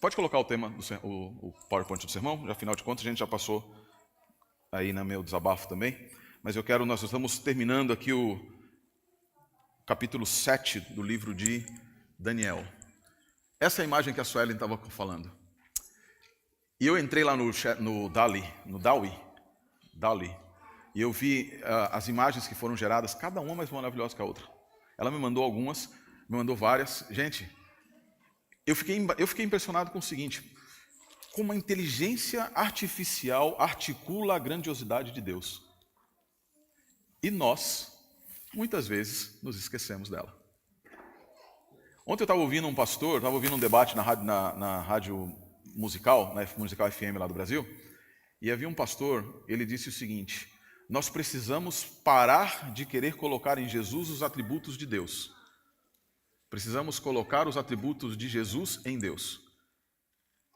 Pode colocar o tema, o PowerPoint do sermão, já, afinal de contas a gente já passou aí no meu desabafo também, mas nós estamos terminando aqui o capítulo 7 do livro de Daniel. Essa é a imagem que a Suelen estava falando. E eu entrei lá no DALL-E, e eu vi as imagens que foram geradas, cada uma mais maravilhosa que a outra. Ela me mandou algumas, me mandou várias. Gente, eu fiquei impressionado com o seguinte: como a inteligência artificial articula a grandiosidade de Deus. E nós, muitas vezes, nos esquecemos dela. Ontem eu estava ouvindo um pastor, estava ouvindo um debate na rádio musical, na Musical FM lá do Brasil, e havia um pastor, ele disse o seguinte: nós precisamos parar de querer colocar em Jesus os atributos de Deus. Precisamos colocar os atributos de Jesus em Deus.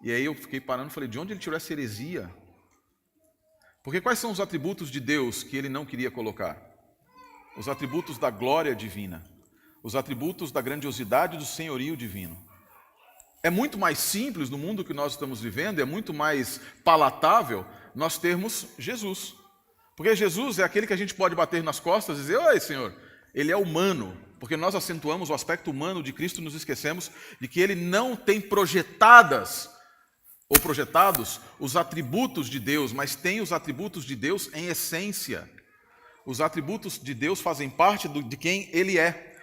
E aí eu fiquei parando e falei, de onde ele tirou essa heresia? Porque quais são os atributos de Deus que ele não queria colocar? Os atributos da glória divina, os atributos da grandiosidade do senhorio divino. É muito mais simples no mundo que nós estamos vivendo, é muito mais palatável nós termos Jesus. Porque Jesus é aquele que a gente pode bater nas costas e dizer, oi, Senhor, ele é humano. Porque nós acentuamos o aspecto humano de Cristo e nos esquecemos de que ele não tem projetados os atributos de Deus, mas tem os atributos de Deus em essência. Os atributos de Deus fazem parte de quem ele é.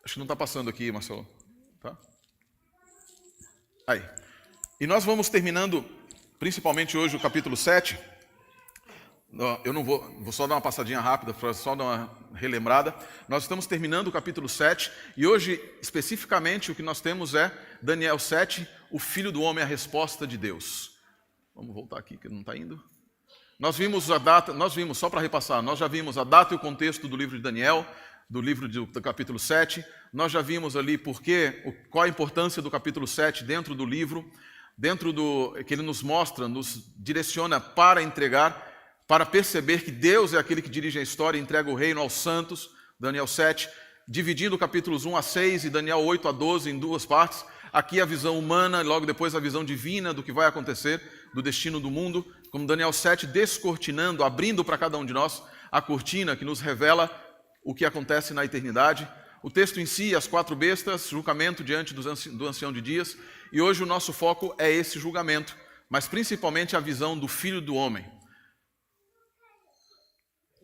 Acho que não está passando aqui, Marcelo. Tá? Aí. E nós vamos terminando, principalmente hoje, o capítulo 7. Eu não vou só dar uma passadinha rápida, só dar uma relembrada. Nós estamos terminando o capítulo 7, e hoje, especificamente, o que nós temos é Daniel 7, o Filho do Homem, a resposta de Deus. Vamos voltar aqui, que não está indo. Nós vimos a data, só para repassar, nós já vimos a data e o contexto do livro de Daniel, do livro do capítulo 7. Nós já vimos ali qual a importância do capítulo 7 dentro do livro, que ele nos mostra, nos direciona para entregar, para perceber que Deus é aquele que dirige a história e entrega o reino aos santos, Daniel 7, dividindo capítulos 1 a 6 e Daniel 8 a 12 em duas partes. Aqui a visão humana, logo depois a visão divina do que vai acontecer, do destino do mundo, como Daniel 7 descortinando, abrindo para cada um de nós a cortina que nos revela o que acontece na eternidade. O texto em si, as 4 bestas, julgamento diante do ancião de dias, e hoje o nosso foco é esse julgamento, mas principalmente a visão do Filho do Homem.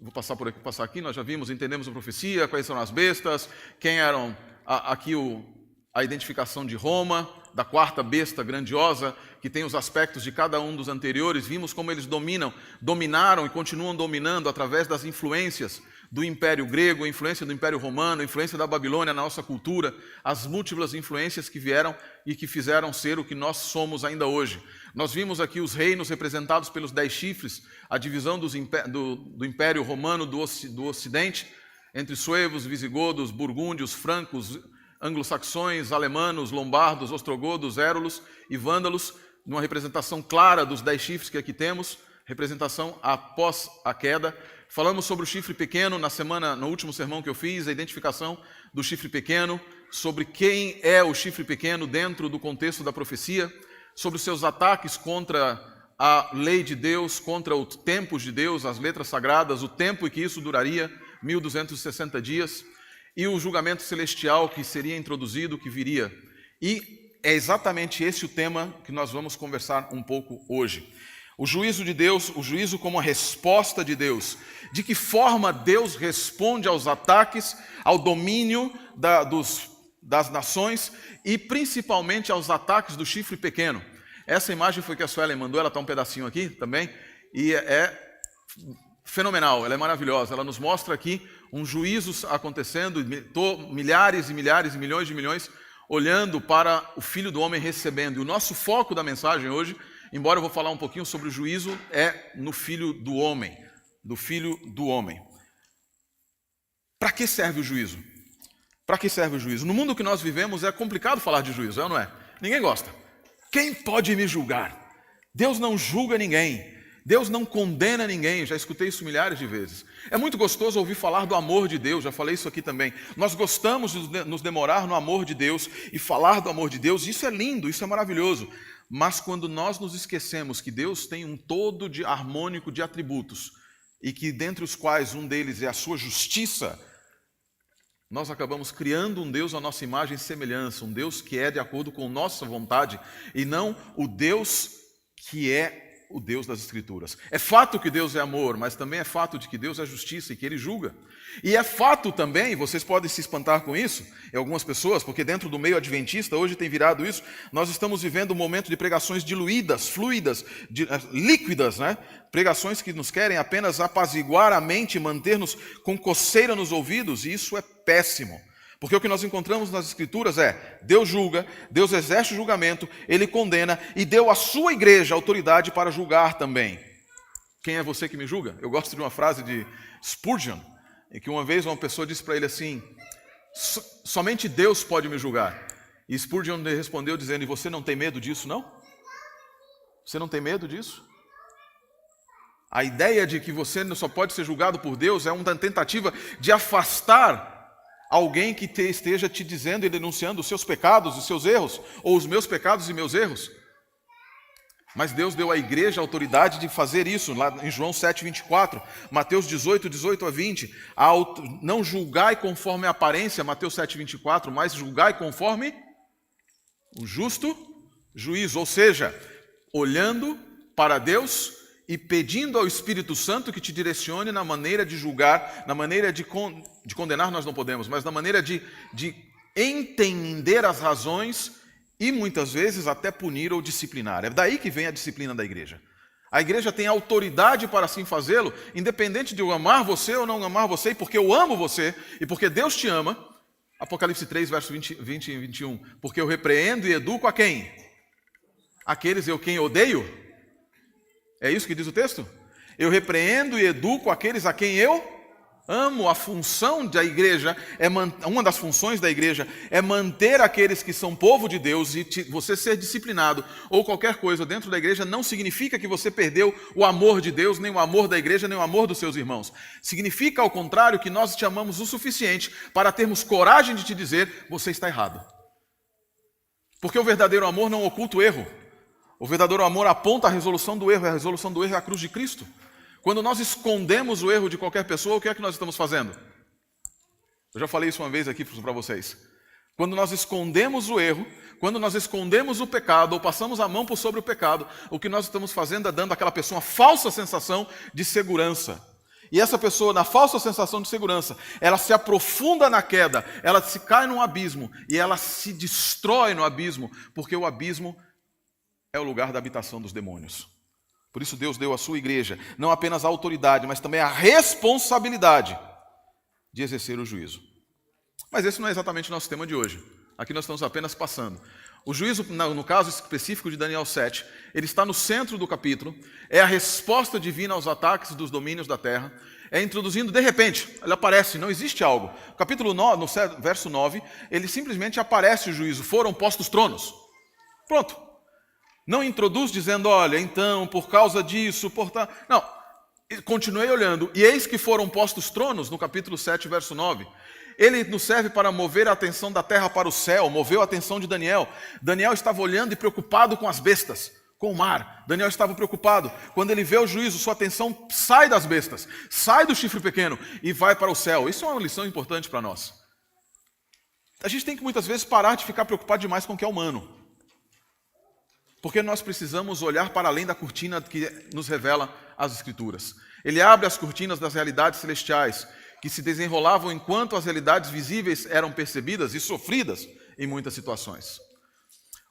Vou passar aqui, nós já vimos, entendemos a profecia, quais são as bestas, quem eram aqui a identificação de Roma, da 4ª besta grandiosa, que tem os aspectos de cada um dos anteriores. Vimos como eles dominaram e continuam dominando através das influências do Império Grego, a influência do Império Romano, a influência da Babilônia na nossa cultura, as múltiplas influências que vieram e que fizeram ser o que nós somos ainda hoje. Nós vimos aqui os reinos representados pelos 10 chifres, a divisão do Império Romano do Ocidente, entre suevos, visigodos, burgúndios, francos, anglo-saxões, alemanos, lombardos, ostrogodos, érulos e vândalos, numa representação clara dos 10 chifres que aqui temos, representação após a queda. Falamos sobre o chifre pequeno no último sermão que eu fiz, a identificação do chifre pequeno, sobre quem é o chifre pequeno dentro do contexto da profecia, sobre os seus ataques contra a lei de Deus, contra os tempos de Deus, as letras sagradas, o tempo em que isso duraria, 1260 dias, e o julgamento celestial que seria introduzido, que viria. E é exatamente esse o tema que nós vamos conversar um pouco hoje. O juízo de Deus, o juízo como a resposta de Deus. De que forma Deus responde aos ataques, ao domínio das nações e principalmente aos ataques do chifre pequeno. Essa imagem foi que a Suelen mandou, ela está um pedacinho aqui também, e é fenomenal, ela é maravilhosa. Ela nos mostra aqui um juízo acontecendo, milhares e milhares e milhões de milhões olhando para o Filho do Homem recebendo. E o nosso foco da mensagem hoje, embora eu vou falar um pouquinho sobre o juízo, é no Filho do Homem, do Filho do Homem. Para que serve o juízo? Para que serve o juízo? No mundo que nós vivemos é complicado falar de juízo, é ou não é? Ninguém gosta. Quem pode me julgar? Deus não julga ninguém. Deus não condena ninguém, já escutei isso milhares de vezes. É muito gostoso ouvir falar do amor de Deus, já falei isso aqui também. Nós gostamos de nos demorar no amor de Deus e falar do amor de Deus, isso é lindo, isso é maravilhoso. Mas quando nós nos esquecemos que Deus tem um todo harmônico de atributos, e que dentre os quais um deles é a sua justiça, nós acabamos criando um Deus à nossa imagem e semelhança, um Deus que é de acordo com nossa vontade, e não o Deus que é o Deus das Escrituras. É fato que Deus é amor, mas também é fato de que Deus é justiça e que Ele julga. E é fato também, vocês podem se espantar com isso, em algumas pessoas, porque dentro do meio adventista, hoje tem virado isso, nós estamos vivendo um momento de pregações diluídas, fluidas, líquidas, né? Pregações que nos querem apenas apaziguar a mente, manter-nos com coceira nos ouvidos, e isso é péssimo. Porque o que nós encontramos nas Escrituras é, Deus julga, Deus exerce o julgamento, Ele condena e deu à sua igreja autoridade para julgar também. Quem é você que me julga? Eu gosto de uma frase de Spurgeon, em que uma vez uma pessoa disse para ele assim, somente Deus pode me julgar. E Spurgeon respondeu dizendo, e você não tem medo disso, não? Você não tem medo disso? A ideia de que você só pode ser julgado por Deus é uma tentativa de afastar alguém que esteja te dizendo e denunciando os seus pecados, os seus erros, ou os meus pecados e meus erros. Mas Deus deu à igreja a autoridade de fazer isso, lá em João 7,24, Mateus 18 a 20, não julgai conforme a aparência, Mateus 7,24, mas julgai conforme o justo juízo, ou seja, olhando para Deus e pedindo ao Espírito Santo que te direcione na maneira de julgar, na maneira de condenar nós não podemos, mas na maneira de entender as razões e muitas vezes até punir ou disciplinar. É daí que vem a disciplina da igreja. A igreja tem autoridade para assim fazê-lo, independente de eu amar você ou não amar você, e porque eu amo você e porque Deus te ama. Apocalipse 3, verso 20 e 21. Porque eu repreendo e educo a quem? Aqueles quem odeio? É isso que diz o texto? Eu repreendo e educo aqueles a quem eu amo. A função da igreja, uma das funções da igreja é manter aqueles que são povo de Deus, e você ser disciplinado ou qualquer coisa dentro da igreja não significa que você perdeu o amor de Deus, nem o amor da igreja, nem o amor dos seus irmãos. Significa, ao contrário, que nós te amamos o suficiente para termos coragem de te dizer, você está errado. Porque o verdadeiro amor não oculta o erro. O verdadeiro amor aponta a resolução do erro, e a resolução do erro é a cruz de Cristo. Quando nós escondemos o erro de qualquer pessoa, o que é que nós estamos fazendo? Eu já falei isso uma vez aqui para vocês. Quando nós escondemos o erro, quando nós escondemos o pecado, ou passamos a mão por sobre o pecado, o que nós estamos fazendo é dando àquela pessoa uma falsa sensação de segurança. E essa pessoa, na falsa sensação de segurança, ela se aprofunda na queda, ela se cai num abismo, e ela se destrói no abismo, porque o abismo é o lugar da habitação dos demônios. Por isso Deus deu à sua igreja não apenas a autoridade, mas também a responsabilidade de exercer o juízo. Mas esse não é exatamente o nosso tema de hoje. Aqui nós estamos apenas passando. O juízo, no caso específico de Daniel 7, ele está no centro do capítulo, é a resposta divina aos ataques dos domínios da terra, é introduzindo, de repente, ele aparece, não existe algo. Capítulo 9, no verso 9, ele simplesmente aparece o juízo, foram postos tronos. Pronto. Não introduz dizendo, olha, então, por causa disso, Não, continuei olhando, e eis que foram postos tronos, no capítulo 7, verso 9. Ele nos serve para mover a atenção da terra para o céu, moveu a atenção de Daniel. Daniel estava olhando e preocupado com as bestas, com o mar. Daniel estava preocupado. Quando ele vê o juízo, sua atenção sai das bestas, sai do chifre pequeno e vai para o céu. Isso é uma lição importante para nós. A gente tem que muitas vezes parar de ficar preocupado demais com o que é humano. Porque nós precisamos olhar para além da cortina que nos revela as Escrituras. Ele abre as cortinas das realidades celestiais, que se desenrolavam enquanto as realidades visíveis eram percebidas e sofridas em muitas situações.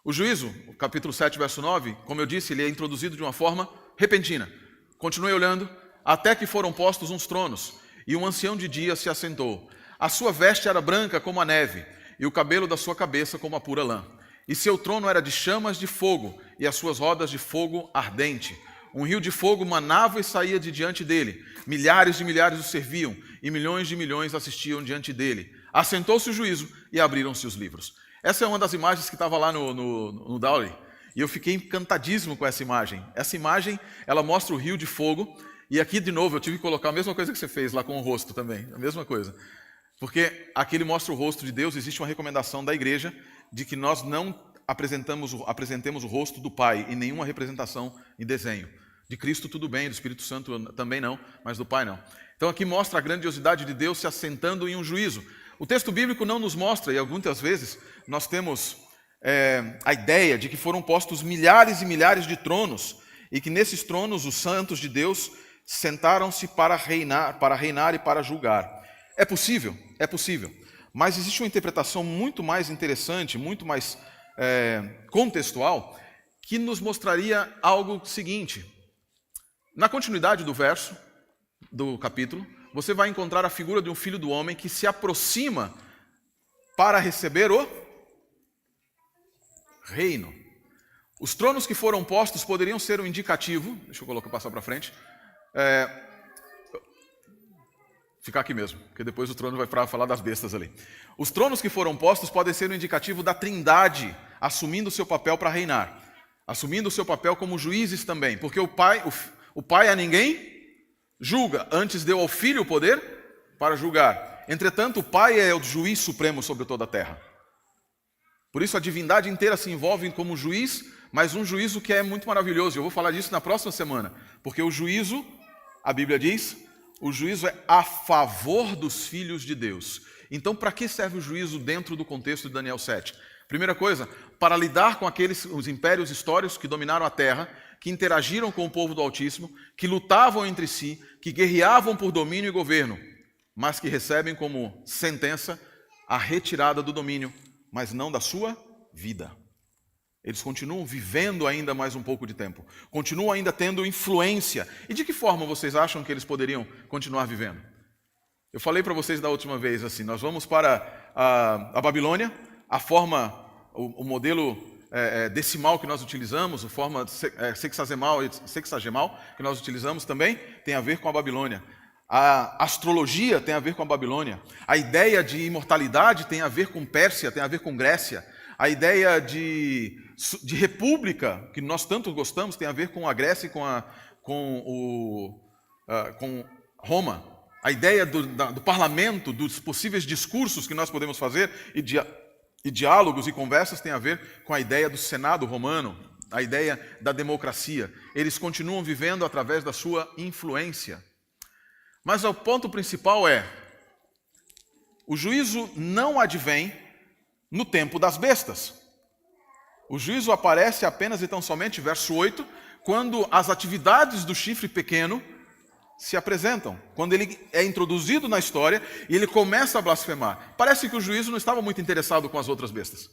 O juízo, capítulo 7, verso 9, como eu disse, ele é introduzido de uma forma repentina. Continuei olhando, até que foram postos uns tronos, e um ancião de dia se assentou. A sua veste era branca como a neve, e o cabelo da sua cabeça como a pura lã. E seu trono era de chamas de fogo, e as suas rodas de fogo ardente. Um rio de fogo manava e saía de diante dele. Milhares de milhares o serviam, e milhões de milhões assistiam diante dele. Assentou-se o juízo, e abriram-se os livros. Essa é uma das imagens que estava lá no Dowley. E eu fiquei encantadíssimo com essa imagem. Essa imagem, ela mostra o rio de fogo. E aqui, de novo, eu tive que colocar a mesma coisa que você fez lá com o rosto também. A mesma coisa. Porque aqui ele mostra o rosto de Deus. Existe uma recomendação da igreja de que nós não apresentemos o rosto do Pai em nenhuma representação em desenho. De Cristo tudo bem, do Espírito Santo também não, mas do Pai não. Então aqui mostra a grandiosidade de Deus se assentando em um juízo. O texto bíblico não nos mostra, e muitas vezes nós temos a ideia de que foram postos milhares e milhares de tronos, e que nesses tronos os santos de Deus sentaram-se para reinar e para julgar. É possível, mas existe uma interpretação muito mais interessante, muito mais contextual, que nos mostraria algo seguinte. Na continuidade do verso, do capítulo, você vai encontrar a figura de um filho do homem que se aproxima para receber o reino. Os tronos que foram postos poderiam ser um indicativo, deixa eu passar para frente, ficar aqui mesmo, porque depois o trono vai para falar das bestas ali. Os tronos que foram postos podem ser um indicativo da Trindade, assumindo o seu papel para reinar, assumindo o seu papel como juízes também, porque o Pai a ninguém julga, antes deu ao Filho o poder para julgar. Entretanto, o Pai é o juiz supremo sobre toda a terra. Por isso a divindade inteira se envolve como juiz, mas um juízo que é muito maravilhoso. Eu vou falar disso na próxima semana, porque o juízo, a Bíblia diz, o juízo é a favor dos filhos de Deus. Então, para que serve o juízo dentro do contexto de Daniel 7? Primeira coisa, para lidar com os impérios históricos que dominaram a terra, que interagiram com o povo do Altíssimo, que lutavam entre si, que guerreavam por domínio e governo, mas que recebem como sentença a retirada do domínio, mas não da sua vida. Eles continuam vivendo ainda mais um pouco de tempo, continuam ainda tendo influência. E de que forma vocês acham que eles poderiam continuar vivendo? Eu falei para vocês da última vez assim, nós vamos para a Babilônia, o modelo decimal que nós utilizamos, a forma sexagemal que nós utilizamos também tem a ver com a Babilônia. A astrologia tem a ver com a Babilônia. A ideia de imortalidade tem a ver com Pérsia, tem a ver com Grécia. A ideia de república, que nós tanto gostamos, tem a ver com a Grécia e com Roma. A ideia do parlamento, dos possíveis discursos que nós podemos fazer e diálogos e conversas tem a ver com a ideia do Senado romano, a ideia da democracia. Eles continuam vivendo através da sua influência. Mas o ponto principal o juízo não advém no tempo das bestas. O juízo aparece apenas e tão somente, verso 8, quando as atividades do chifre pequeno se apresentam, quando ele é introduzido na história e ele começa a blasfemar. Parece que o juízo não estava muito interessado com as outras bestas.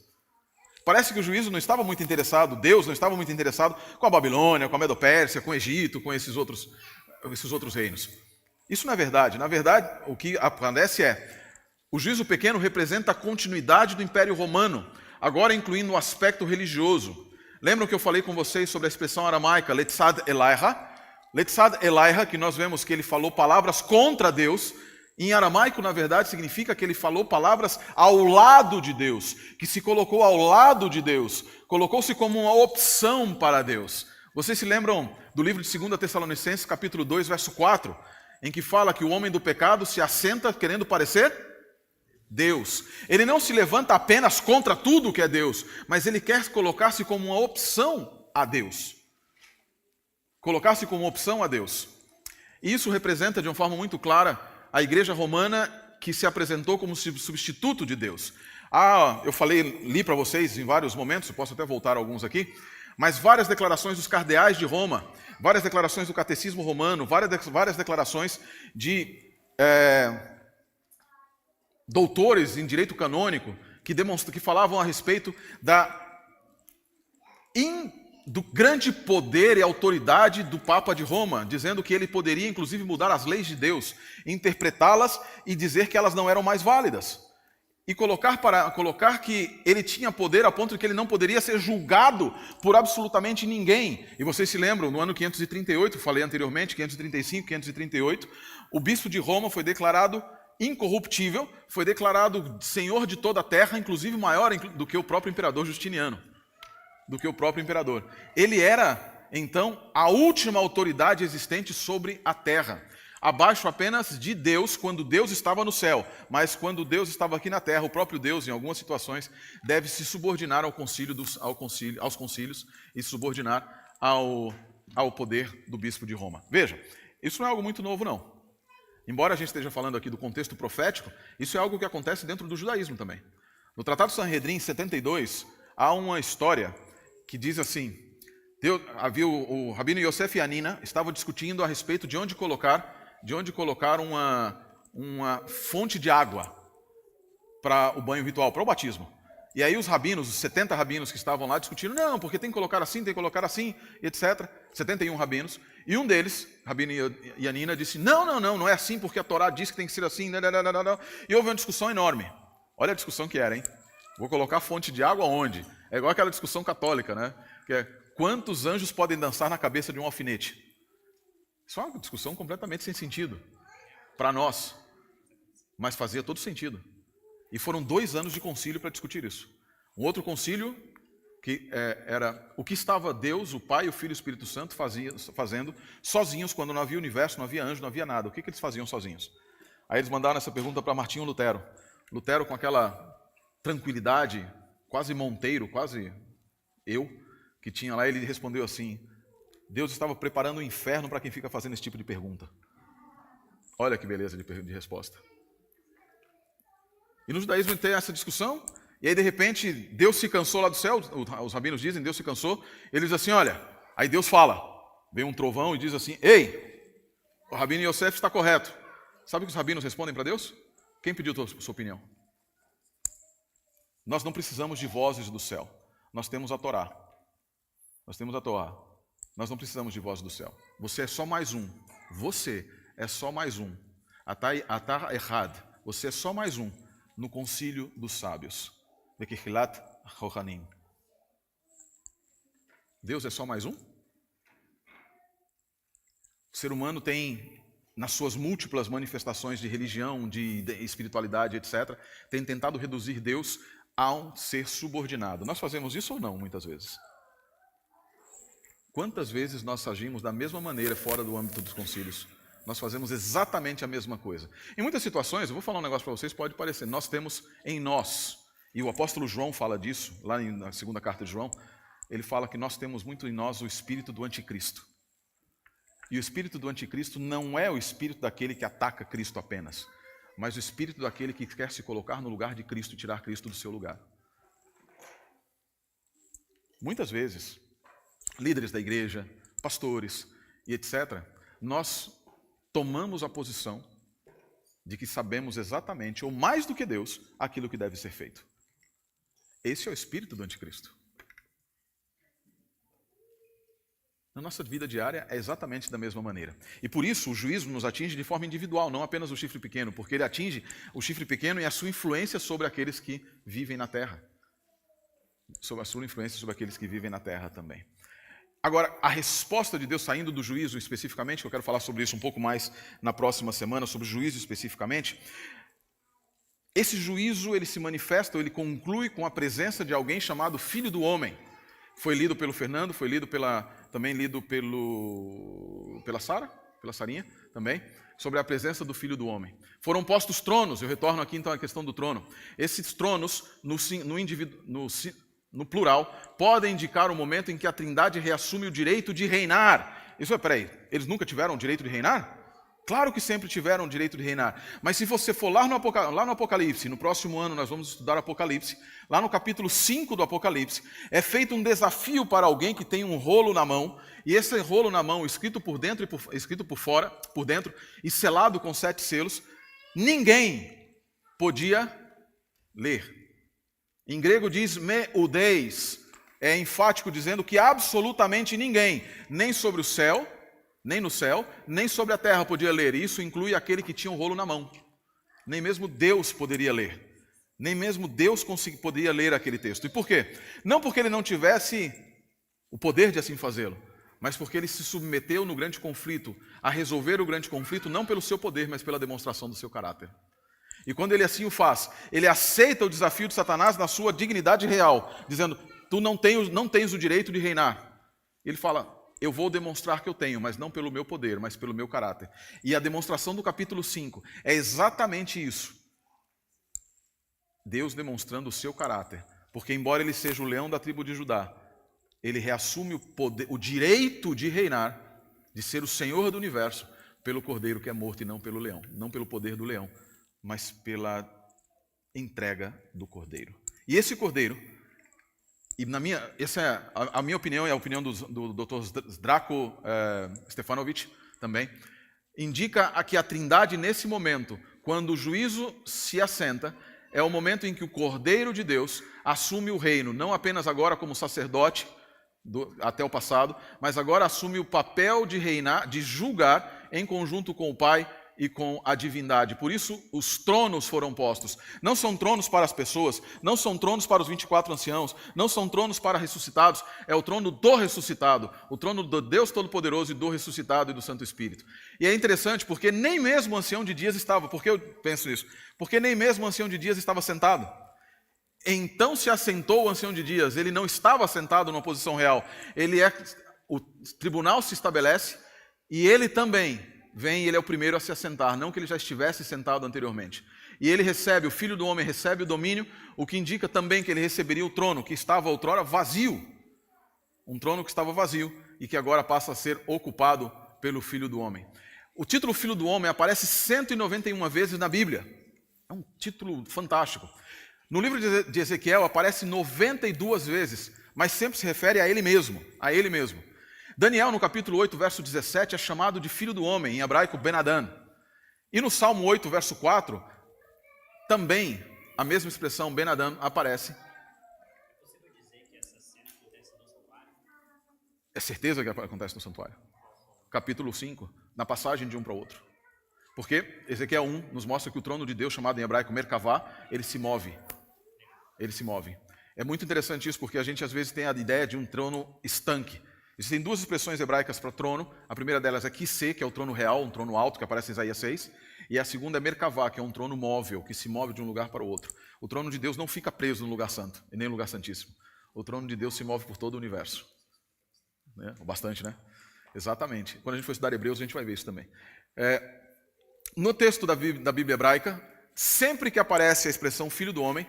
Parece que o juízo não estava muito interessado, Deus não estava muito interessado com a Babilônia, com a Medopérsia, com o Egito, com esses outros reinos. Isso não é verdade. Na verdade, o que aparece o juízo pequeno representa a continuidade do Império Romano, agora incluindo o aspecto religioso. Lembram que eu falei com vocês sobre a expressão aramaica, Letzad Elaiha? Letzad Elaiha, que nós vemos que ele falou palavras contra Deus, em aramaico, na verdade, significa que ele falou palavras ao lado de Deus, que se colocou ao lado de Deus, colocou-se como uma opção para Deus. Vocês se lembram do livro de 2 Tessalonicenses, capítulo 2, verso 4, em que fala que o homem do pecado se assenta querendo parecer Deus. Ele não se levanta apenas contra tudo que é Deus, mas ele quer colocar-se como uma opção a Deus. Colocar-se como opção a Deus. E isso representa de uma forma muito clara a igreja romana que se apresentou como substituto de Deus. Eu li para vocês em vários momentos, eu posso até voltar a alguns aqui, mas várias declarações dos cardeais de Roma, várias declarações do catecismo romano, várias declarações de doutores em direito canônico que falavam a respeito do grande poder e autoridade do Papa de Roma, dizendo que ele poderia inclusive mudar as leis de Deus, interpretá-las e dizer que elas não eram mais válidas. E colocar que ele tinha poder a ponto de que ele não poderia ser julgado por absolutamente ninguém. E vocês se lembram, no ano 538, falei anteriormente, 535, 538, o bispo de Roma foi declarado incorruptível, foi declarado senhor de toda a terra, inclusive maior do que o próprio imperador Justiniano. do que o próprio imperador. Ele era, então, a última autoridade existente sobre a terra. Abaixo apenas de Deus, quando Deus estava no céu. Mas quando Deus estava aqui na terra, o próprio Deus, em algumas situações, deve se subordinar aos concílios e se subordinar ao poder do bispo de Roma. Veja, isso não é algo muito novo, não. Embora a gente esteja falando aqui do contexto profético, isso é algo que acontece dentro do judaísmo também. No Tratado Sanhedrin 72, há uma história que diz assim, havia o Rabino Yosef e Anina estavam discutindo a respeito de onde colocar uma fonte de água para o banho ritual, para o batismo. E aí os rabinos, os 70 rabinos que estavam lá discutindo, não, porque tem que colocar assim, etc. 71 rabinos. E um deles, Rabino Yanina, disse, não é assim, porque a Torá diz que tem que ser assim. Não. E houve uma discussão enorme. Olha a discussão que era, hein? Vou colocar fonte de água onde? É igual aquela discussão católica, né? Que é, quantos anjos podem dançar na cabeça de um alfinete? Isso é uma discussão completamente sem sentido para nós, mas fazia todo sentido. E foram 2 anos de concílio para discutir isso. Um outro concílio, que era o que estava Deus, o Pai, o Filho e o Espírito Santo fazendo sozinhos, quando não havia universo, não havia anjo, não havia nada. O que eles faziam sozinhos? Aí eles mandaram essa pergunta para Martinho Lutero. Lutero, com aquela tranquilidade, quase monteiro, quase eu, que tinha lá, ele respondeu assim, Deus estava preparando o inferno para quem fica fazendo esse tipo de pergunta. Olha que beleza de resposta. E no judaísmo tem essa discussão, e aí de repente Deus se cansou lá do céu, os rabinos dizem, Deus se cansou, ele diz assim, olha, aí Deus fala, vem um trovão e diz assim, ei, o Rabino Yosef está correto. Sabe o que os rabinos respondem para Deus? Quem pediu a sua opinião? Nós não precisamos de vozes do céu, nós temos a Torá. Nós não precisamos de vozes do céu. Você é só mais um. Você é só mais um. Atar errad. Você é só mais um no concílio dos sábios. Bekihilat Rohanim. Deus é só mais um? O ser humano tem, nas suas múltiplas manifestações de religião, de espiritualidade, etc., tem tentado reduzir Deus a um ser subordinado. Nós fazemos isso ou não, muitas vezes? Quantas vezes nós agimos da mesma maneira fora do âmbito dos concílios? Nós fazemos exatamente a mesma coisa. Em muitas situações, eu vou falar um negócio para vocês, pode parecer, nós temos em nós, e o apóstolo João fala disso, lá na segunda carta de João, ele fala que nós temos muito em nós o espírito do anticristo. E o espírito do anticristo não é o espírito daquele que ataca Cristo apenas, mas o espírito daquele que quer se colocar no lugar de Cristo e tirar Cristo do seu lugar. Muitas vezes, líderes da igreja, pastores e etc., nós tomamos a posição de que sabemos exatamente, ou mais do que Deus, aquilo que deve ser feito. Esse é o espírito do anticristo. Na nossa vida diária é exatamente da mesma maneira. E por isso o juízo nos atinge de forma individual, não apenas o chifre pequeno, porque ele atinge o chifre pequeno e a sua influência sobre aqueles que vivem na terra. Sobre a sua influência sobre aqueles que vivem na terra também. Agora, a resposta de Deus saindo do juízo especificamente, eu quero falar sobre isso um pouco mais na próxima semana, sobre o juízo especificamente. Esse juízo, ele se manifesta, ele conclui com a presença de alguém chamado Filho do Homem. Foi lido pelo Fernando, foi lido também lido pela Sara, pela Sarinha também, sobre a presença do Filho do Homem. Foram postos tronos, eu retorno aqui então à questão do trono. Esses tronos, no plural, podem indicar o momento em que a Trindade reassume o direito de reinar. Peraí, eles nunca tiveram o direito de reinar? Claro que sempre tiveram o direito de reinar. Mas se você for lá no Apocalipse, no próximo ano nós vamos estudar Apocalipse, lá no capítulo 5 do Apocalipse, é feito um desafio para alguém que tem um rolo na mão, e esse rolo na mão, escrito por dentro e escrito por fora, por dentro, e selado com 7 selos, ninguém podia ler. Em grego diz meudeis, é enfático dizendo que absolutamente ninguém, nem sobre o céu, nem no céu, nem sobre a terra podia ler. Isso inclui aquele que tinha um rolo na mão. Nem mesmo Deus poderia ler. Nem mesmo Deus poderia ler aquele texto. E por quê? Não porque ele não tivesse o poder de assim fazê-lo, mas porque ele se submeteu no grande conflito, a resolver o grande conflito, não pelo seu poder, mas pela demonstração do seu caráter. E quando ele assim o faz, ele aceita o desafio de Satanás na sua dignidade real, dizendo, tu não tens o direito de reinar. Ele fala, eu vou demonstrar que eu tenho, mas não pelo meu poder, mas pelo meu caráter. E a demonstração do capítulo 5 é exatamente isso. Deus demonstrando o seu caráter. Porque embora ele seja o leão da tribo de Judá, ele reassume o poder, o direito de reinar, de ser o Senhor do universo, pelo cordeiro que é morto e não pelo leão. Não pelo poder do leão, mas pela entrega do cordeiro. E esse cordeiro, e essa é a minha opinião e a opinião do Dr. Zdravko Stefanovic também, indica que a Trindade nesse momento, quando o juízo se assenta, é o momento em que o Cordeiro de Deus assume o reino, não apenas agora como sacerdote até o passado, mas agora assume o papel de reinar, de julgar em conjunto com o Pai e com a divindade. Por isso os tronos foram postos. Não são tronos para as pessoas, não são tronos para os 24 anciãos, não são tronos para ressuscitados, é o trono do ressuscitado, o trono do Deus Todo-Poderoso e do ressuscitado e do Santo Espírito. E é interessante porque nem mesmo o ancião de dias estava, porque eu penso nisso, porque nem mesmo o ancião de dias estava sentado. Então se assentou o ancião de dias, ele não estava sentado numa posição real, o tribunal se estabelece e ele também vem e ele é o primeiro a se assentar, não que ele já estivesse sentado anteriormente. E ele recebe, o Filho do Homem recebe o domínio, o que indica também que ele receberia o trono, que estava outrora vazio. Um trono que estava vazio e que agora passa a ser ocupado pelo Filho do Homem. O título Filho do Homem aparece 191 vezes na Bíblia. É um título fantástico. No livro de Ezequiel aparece 92 vezes, mas sempre se refere a ele mesmo, a ele mesmo. Daniel, no capítulo 8, verso 17, é chamado de Filho do Homem, em hebraico Ben-Adán. E no Salmo 8, verso 4, também a mesma expressão Ben-Adán aparece. Você vai dizer que essa cena acontece no santuário? É certeza que acontece no santuário. Capítulo 5, na passagem de um para o outro. Porque Ezequiel 1 nos mostra que o trono de Deus, chamado em hebraico Merkavá, ele se move. Ele se move. É muito interessante isso, porque a gente às vezes tem a ideia de um trono estanque. Existem duas expressões hebraicas para trono. A primeira delas é Kisê, que é o trono real, um trono alto, que aparece em Isaías 6. E a segunda é Merkavá, que é um trono móvel, que se move de um lugar para o outro. O trono de Deus não fica preso no lugar santo, e nem no lugar santíssimo. O trono de Deus se move por todo o universo. Bastante, né? Exatamente. Quando a gente for estudar Hebreus, a gente vai ver isso também. No texto da Bíblia hebraica, sempre que aparece a expressão Filho do Homem,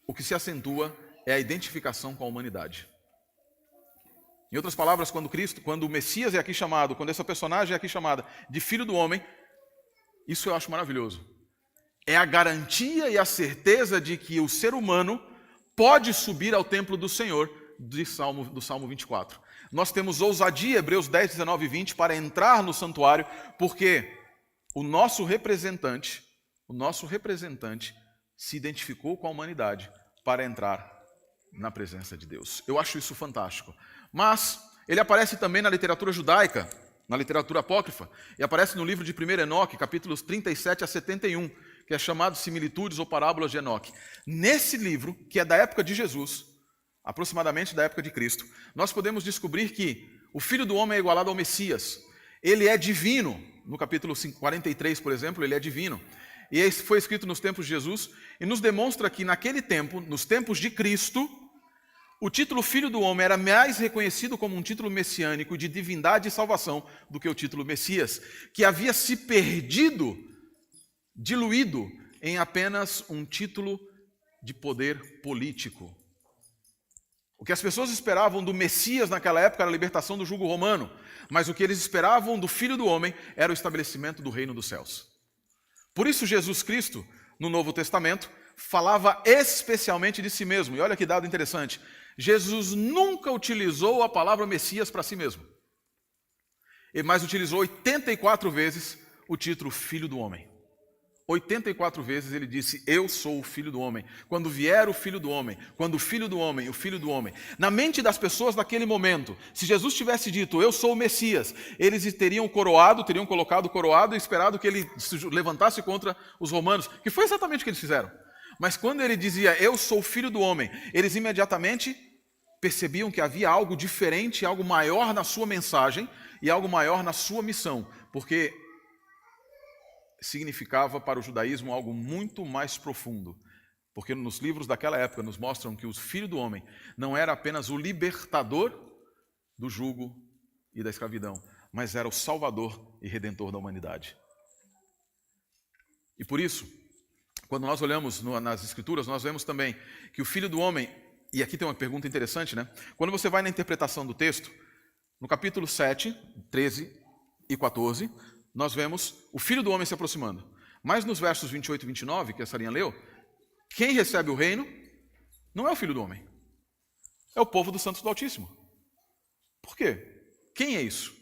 o que se acentua é a identificação com a humanidade. Em outras palavras, quando o Messias é aqui chamado, quando essa personagem é aqui chamada de Filho do Homem, isso eu acho maravilhoso. É a garantia e a certeza de que o ser humano pode subir ao templo do Senhor, do Salmo 24. Nós temos ousadia, Hebreus 10, 19 e 20, para entrar no santuário, porque o nosso representante se identificou com a humanidade para entrar na presença de Deus. Eu acho isso fantástico. Mas ele aparece também na literatura judaica, na literatura apócrifa, e aparece no livro de 1 Enoque, capítulos 37 a 71, que é chamado Similitudes ou Parábolas de Enoque. Nesse livro, que é da época de Jesus, aproximadamente da época de Cristo, nós podemos descobrir que o Filho do Homem é igualado ao Messias. Ele é divino. No capítulo 43, por exemplo, ele é divino. E isso foi escrito nos tempos de Jesus e nos demonstra que naquele tempo, nos tempos de Cristo, o título Filho do Homem era mais reconhecido como um título messiânico de divindade e salvação do que o título Messias, que havia se perdido, diluído em apenas um título de poder político. O que as pessoas esperavam do Messias naquela época era a libertação do jugo romano, mas o que eles esperavam do Filho do Homem era o estabelecimento do reino dos céus. Por isso Jesus Cristo, no Novo Testamento, falava especialmente de si mesmo. E olha que dado interessante. Jesus nunca utilizou a palavra Messias para si mesmo. Mas utilizou 84 vezes o título Filho do Homem. 84 vezes ele disse, eu sou o Filho do Homem. Quando vier o Filho do Homem, quando o Filho do Homem, o Filho do Homem. Na mente das pessoas naquele momento, se Jesus tivesse dito, eu sou o Messias, eles teriam colocado coroado e esperado que ele se levantasse contra os romanos, que foi exatamente o que eles fizeram. Mas quando ele dizia, eu sou o Filho do Homem, eles imediatamente percebiam que havia algo diferente, algo maior na sua mensagem e algo maior na sua missão, porque significava para o judaísmo algo muito mais profundo. Porque nos livros daquela época nos mostram que o Filho do Homem não era apenas o libertador do jugo e da escravidão, mas era o Salvador e Redentor da humanidade. E por isso, quando nós olhamos nas Escrituras, nós vemos também que o Filho do Homem, e aqui tem uma pergunta interessante, né? Quando você vai na interpretação do texto, no capítulo 7, 13 e 14, nós vemos o Filho do Homem se aproximando. Mas nos versos 28 e 29, que a Sarinha leu, quem recebe o reino não é o Filho do Homem, é o povo dos santos do Altíssimo. Por quê? Quem é isso?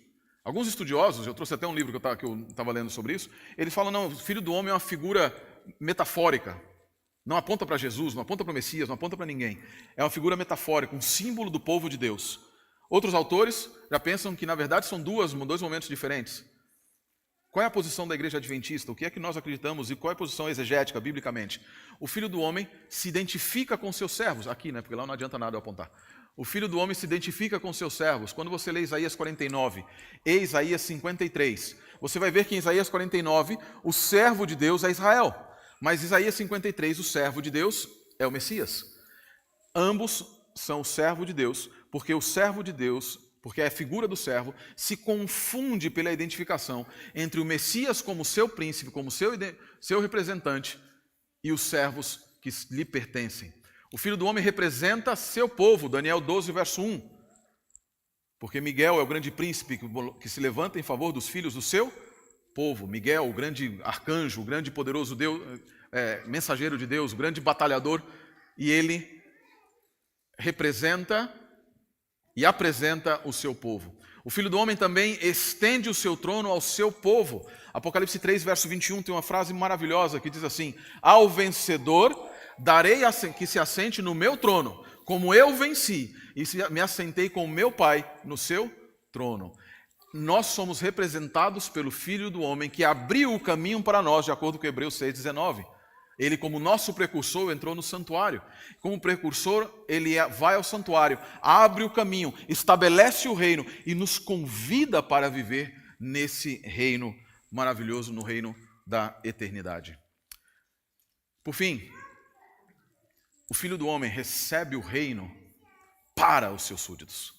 Alguns estudiosos, eu trouxe até um livro que eu estava lendo sobre isso, eles falam, não, o Filho do Homem é uma figura metafórica, não aponta para Jesus, não aponta para o Messias, não aponta para ninguém. É uma figura metafórica, um símbolo do povo de Deus. Outros autores já pensam que, na verdade, são dois momentos diferentes. Qual é a posição da igreja adventista? O que é que nós acreditamos e qual é a posição exegética, biblicamente? O Filho do Homem se identifica com seus servos. Aqui, né? Porque lá não adianta nada eu apontar. O Filho do Homem se identifica com seus servos. Quando você lê Isaías 49 e Isaías 53, você vai ver que em Isaías 49 o servo de Deus é Israel. Mas Isaías 53, o servo de Deus é o Messias. Ambos são o servo de Deus, porque o servo de Deus, porque a figura do servo se confunde pela identificação entre o Messias como seu príncipe, como seu representante, e os servos que lhe pertencem. O Filho do Homem representa seu povo, Daniel 12, verso 1. Porque Miguel é o grande príncipe que se levanta em favor dos filhos do seu povo. Miguel, o grande arcanjo, o grande poderoso Deus, mensageiro de Deus, o grande batalhador, e ele representa e apresenta o seu povo. O Filho do Homem também estende o seu trono ao seu povo. Apocalipse 3, verso 21, tem uma frase maravilhosa que diz assim: ao vencedor darei que se assente no meu trono, como eu venci, e me assentei com o meu Pai no seu trono. Nós somos representados pelo Filho do Homem, que abriu o caminho para nós, de acordo com Hebreus 6,19. Ele, como nosso precursor, entrou no santuário. Como precursor, ele vai ao santuário, abre o caminho, estabelece o reino e nos convida para viver nesse reino maravilhoso, no reino da eternidade. Por fim, o Filho do Homem recebe o reino para os seus súditos.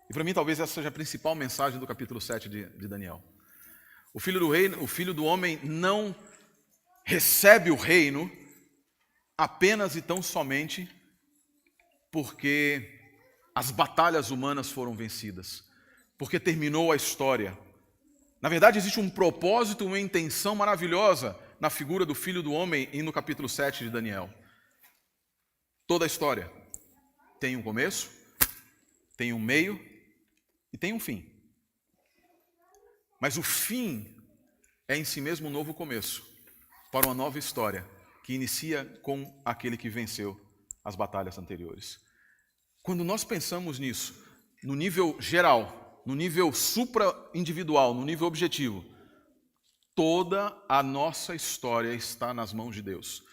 E para mim, talvez essa seja a principal mensagem do capítulo 7 de Daniel. O Filho do Homem não recebe o reino apenas e tão somente porque as batalhas humanas foram vencidas, porque terminou a história. Na verdade, existe um propósito, uma intenção maravilhosa na figura do Filho do Homem e no capítulo 7 de Daniel. Toda a história tem um começo, tem um meio e tem um fim. Mas o fim é em si mesmo um novo começo para uma nova história que inicia com aquele que venceu as batalhas anteriores. Quando nós pensamos nisso, no nível geral, no nível supra-individual, no nível objetivo, toda a nossa história está nas mãos de Deus.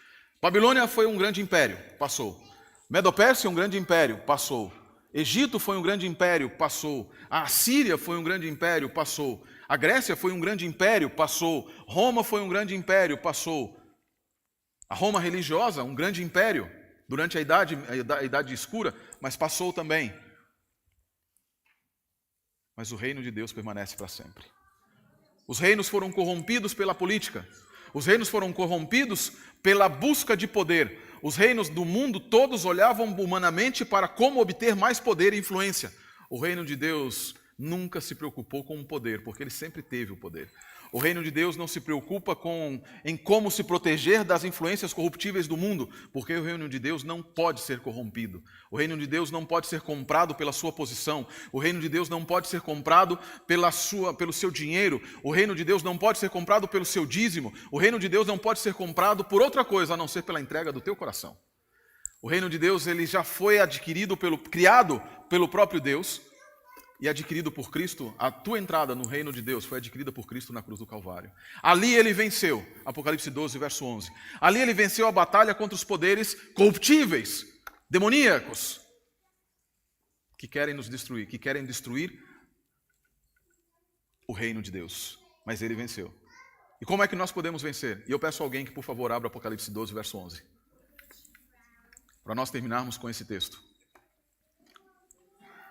Babilônia foi um grande império, passou. Medo-Pérsia é um grande império, passou. Egito foi um grande império, passou. A Assíria foi um grande império, passou. A Grécia foi um grande império, passou. Roma foi um grande império, passou. A Roma religiosa, um grande império, durante a idade escura, mas passou também. Mas o reino de Deus permanece para sempre. Os reinos foram corrompidos pela política. Os reinos foram corrompidos pela busca de poder. Os reinos do mundo todos olhavam humanamente para como obter mais poder e influência. O reino de Deus nunca se preocupou com o poder, porque ele sempre teve o poder. O reino de Deus não se preocupa em como se proteger das influências corruptíveis do mundo, porque o reino de Deus não pode ser corrompido. O reino de Deus não pode ser comprado pela sua posição. O reino de Deus não pode ser comprado pelo seu dinheiro. O reino de Deus não pode ser comprado pelo seu dízimo. O reino de Deus não pode ser comprado por outra coisa, a não ser pela entrega do teu coração. O reino de Deus ele já foi criado pelo próprio Deus, e adquirido por Cristo. A tua entrada no reino de Deus foi adquirida por Cristo na cruz do Calvário. Ali ele venceu, Apocalipse 12, verso 11. Ali ele venceu a batalha contra os poderes corruptíveis, demoníacos, que querem nos destruir, que querem destruir o reino de Deus. Mas ele venceu. E como é que nós podemos vencer? E eu peço a alguém que, por favor, abra Apocalipse 12, verso 11. para nós terminarmos com esse texto.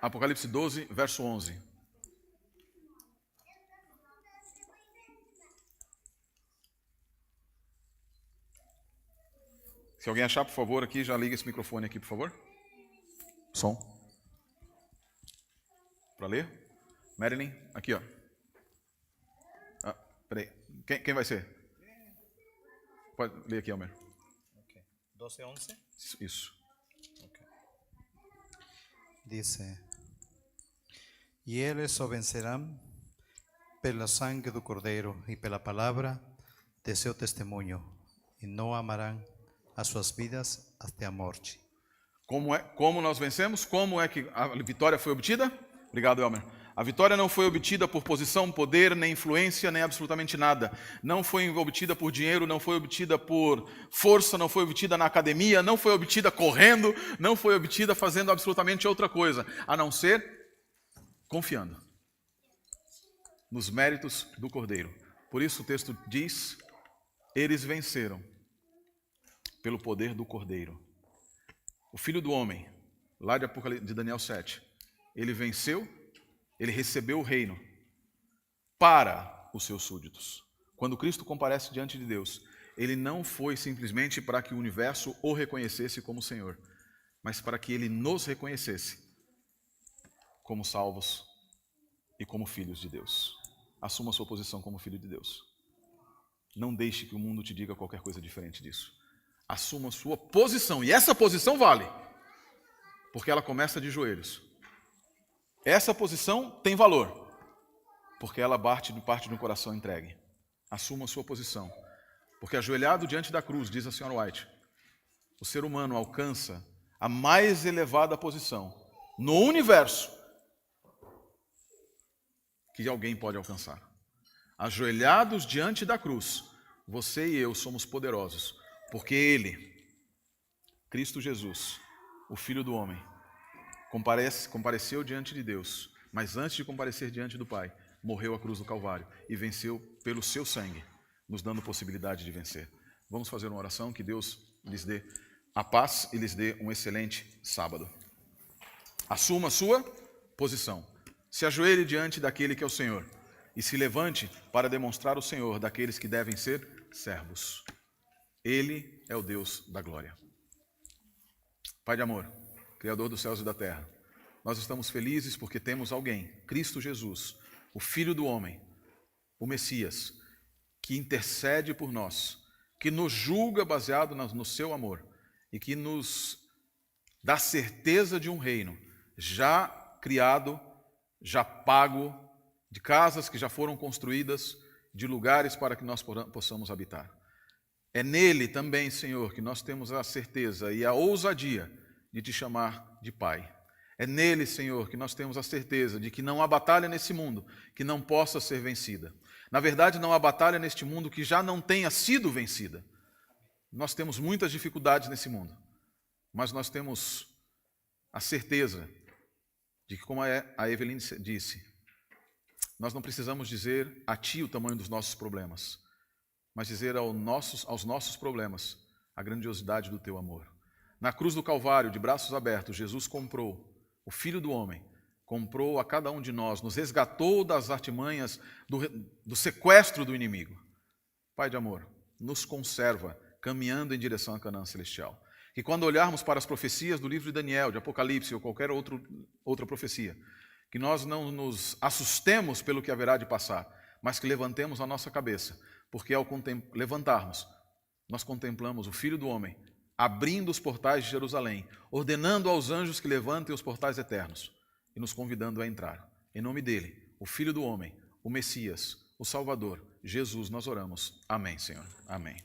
Apocalipse 12, verso 11. Se alguém achar, por favor, aqui, já liga esse microfone aqui, por favor. Som. Para ler? Marilyn, aqui, ó. Ah, peraí. Quem vai ser? Pode ler aqui, Almer. Okay. 12, 11. Isso. Okay. Dice: E eles o vencerão pela sangue do Cordeiro e pela palavra de seu testemunho, e não amarão as suas vidas até a morte. Como nós vencemos? Como é que a vitória foi obtida? Obrigado, Elmer. A vitória não foi obtida por posição, poder, nem influência, nem absolutamente nada. Não foi obtida por dinheiro, não foi obtida por força, não foi obtida na academia, não foi obtida correndo, não foi obtida fazendo absolutamente outra coisa, a não ser confiando nos méritos do Cordeiro. Por isso o texto diz, eles venceram pelo poder do Cordeiro. O Filho do Homem, lá de Daniel 7, ele venceu, ele recebeu o reino para os seus súditos. Quando Cristo comparece diante de Deus, ele não foi simplesmente para que o universo o reconhecesse como Senhor, mas para que ele nos reconhecesse como salvos e como filhos de Deus. Assuma a sua posição como filho de Deus. Não deixe que o mundo te diga qualquer coisa diferente disso. Assuma a sua posição, e essa posição vale, porque ela começa de joelhos. Essa posição tem valor, porque ela parte de um coração entregue. Assuma a sua posição, porque ajoelhado diante da cruz, diz a senhora White, o ser humano alcança a mais elevada posição no universo que alguém pode alcançar. Ajoelhados diante da cruz, você e eu somos poderosos, porque Ele, Cristo Jesus, o Filho do Homem, compareceu diante de Deus, mas antes de comparecer diante do Pai, morreu à cruz do Calvário e venceu pelo seu sangue, nos dando possibilidade de vencer. Vamos fazer uma oração, que Deus lhes dê a paz e lhes dê um excelente sábado. Assuma a sua posição. Se ajoelhe diante daquele que é o Senhor e se levante para demonstrar o Senhor daqueles que devem ser servos. Ele é o Deus da glória. Pai de amor, Criador dos céus e da terra, nós estamos felizes porque temos alguém, Cristo Jesus, o Filho do Homem, o Messias, que intercede por nós, que nos julga baseado no seu amor e que nos dá certeza de um reino já criado, já pago, de casas que já foram construídas, de lugares para que nós possamos habitar. É nele também, Senhor, que nós temos a certeza e a ousadia de te chamar de Pai. É nele, Senhor, que nós temos a certeza de que não há batalha nesse mundo que não possa ser vencida. Na verdade, não há batalha neste mundo que já não tenha sido vencida. Nós temos muitas dificuldades nesse mundo, mas nós temos a certeza de que, como a Eveline disse, nós não precisamos dizer a Ti o tamanho dos nossos problemas, mas dizer aos nossos problemas a grandiosidade do Teu amor. Na cruz do Calvário, de braços abertos, Jesus comprou, o Filho do Homem, comprou a cada um de nós, nos resgatou das artimanhas do sequestro do inimigo. Pai de amor, nos conserva caminhando em direção à Canaã celestial. Que quando olharmos para as profecias do livro de Daniel, de Apocalipse ou qualquer outra profecia, que nós não nos assustemos pelo que haverá de passar, mas que levantemos a nossa cabeça, porque ao levantarmos, nós contemplamos o Filho do Homem abrindo os portais de Jerusalém, ordenando aos anjos que levantem os portais eternos e nos convidando a entrar. Em nome dele, o Filho do Homem, o Messias, o Salvador, Jesus, nós oramos. Amém, Senhor. Amém.